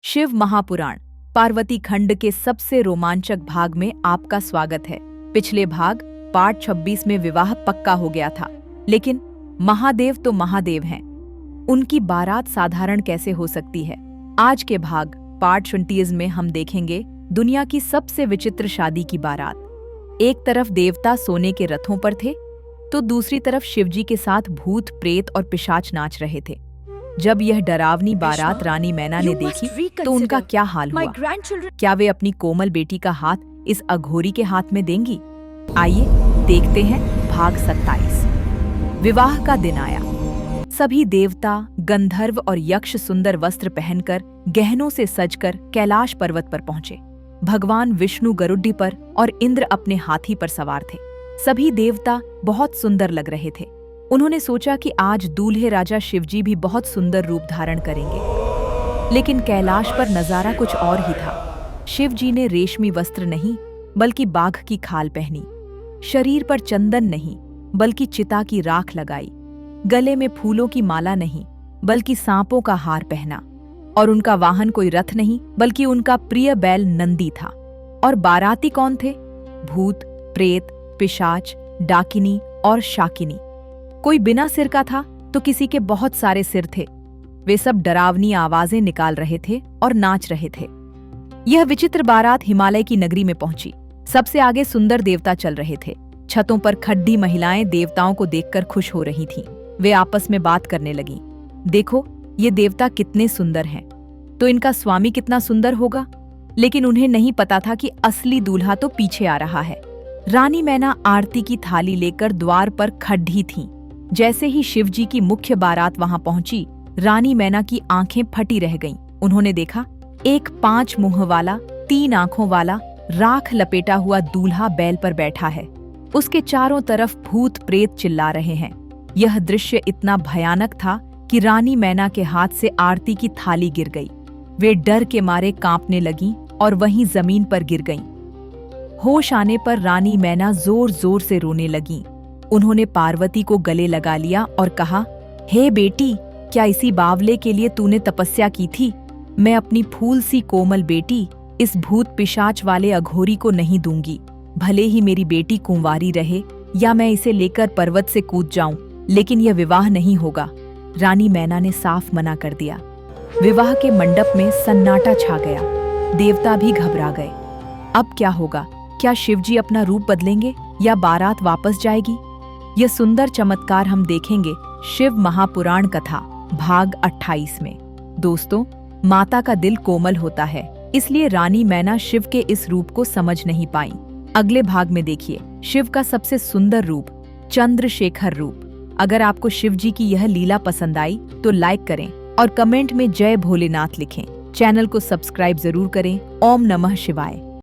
शिव महापुराण पार्वती खंड के सबसे रोमांचक भाग में आपका स्वागत है। पिछले भाग पार्ट 26 में विवाह पक्का हो गया था, लेकिन महादेव तो महादेव हैं। उनकी बारात साधारण कैसे हो सकती है? आज के भाग पार्ट 28 में हम देखेंगे दुनिया की सबसे विचित्र शादी की बारात। एक तरफ देवता सोने के रथों पर थे, तो दूसरी तरफ शिवजी के साथ भूत, प्रेत और पिशाच नाच रहे थे। जब यह डरावनी बारात रानी मैना ने देखी तो उनका क्या हाल हुआ? क्या वे अपनी कोमल बेटी का हाथ इस अघोरी के हाथ में देंगी? आइए देखते हैं भाग 27। विवाह का दिन आया। सभी देवता, गंधर्व और यक्ष सुंदर वस्त्र पहनकर गहनों से सजकर कैलाश पर्वत पर पहुंचे। भगवान विष्णु गरुड्डी पर और इंद्र अपने हाथी पर सवार थे। सभी देवता बहुत सुंदर लग रहे थे। उन्होंने सोचा कि आज दूल्हे राजा शिवजी भी बहुत सुंदर रूप धारण करेंगे, लेकिन कैलाश पर नजारा कुछ और ही था। शिवजी ने रेशमी वस्त्र नहीं बल्कि बाघ की खाल पहनी, शरीर पर चंदन नहीं बल्कि चिता की राख लगाई, गले में फूलों की माला नहीं बल्कि सांपों का हार पहना, और उनका वाहन कोई रथ नहीं बल्कि उनका प्रिय बैल नंदी था। और बाराती कौन थे? भूत, प्रेत, पिशाच, डाकिनी और शाकिनी। कोई बिना सिर का था तो किसी के बहुत सारे सिर थे। वे सब डरावनी आवाजें निकाल रहे थे और नाच रहे थे। यह विचित्र बारात हिमालय की नगरी में पहुंची। सबसे आगे सुंदर देवता चल रहे थे। छतों पर खड्डी महिलाएं देवताओं को देखकर खुश हो रही थीं। वे आपस में बात करने लगीं। देखो, ये देवता कितने सुंदर हैं, तो इनका स्वामी कितना सुंदर होगा। लेकिन उन्हें नहीं पता था कि असली दूल्हा तो पीछे आ रहा है। रानी मैना आरती की थाली लेकर द्वार पर खड़ी थीं। जैसे ही शिवजी की मुख्य बारात वहां पहुंची, रानी मैना की आंखें फटी रह गईं। उन्होंने देखा एक 5 मुंह वाला, 3 आंखों वाला, राख लपेटा हुआ दूल्हा बैल पर बैठा है। उसके चारों तरफ भूत प्रेत चिल्ला रहे हैं। यह दृश्य इतना भयानक था कि रानी मैना के हाथ से आरती की थाली गिर गई। वे डर के मारे कांपने लगीं और वहीं जमीन पर गिर गईं। होश आने पर रानी मैना जोर जोर से रोने लगीं। उन्होंने पार्वती को गले लगा लिया और कहा, हे बेटी, क्या इसी बावले के लिए तूने तपस्या की थी? मैं अपनी फूल सी कोमल बेटी इस भूत पिशाच वाले अघोरी को नहीं दूंगी। भले ही मेरी बेटी कुंवारी रहे या मैं इसे लेकर पर्वत से कूद जाऊं, लेकिन यह विवाह नहीं होगा। रानी मैना ने साफ मना कर दिया। विवाह के मंडप में सन्नाटा छा गया। देवता भी घबरा गए। अब क्या होगा? क्या शिवजी अपना रूप बदलेंगे या बारात वापस जाएगी? यह सुंदर चमत्कार हम देखेंगे शिव महापुराण कथा भाग 28 में। दोस्तों, माता का दिल कोमल होता है, इसलिए रानी मैना शिव के इस रूप को समझ नहीं पाई। अगले भाग में देखिए शिव का सबसे सुंदर रूप, चंद्रशेखर रूप। अगर आपको शिव जी की यह लीला पसंद आई तो लाइक करें और कमेंट में जय भोलेनाथ लिखें। चैनल को सब्सक्राइब जरूर करें। ओम नमः शिवाय।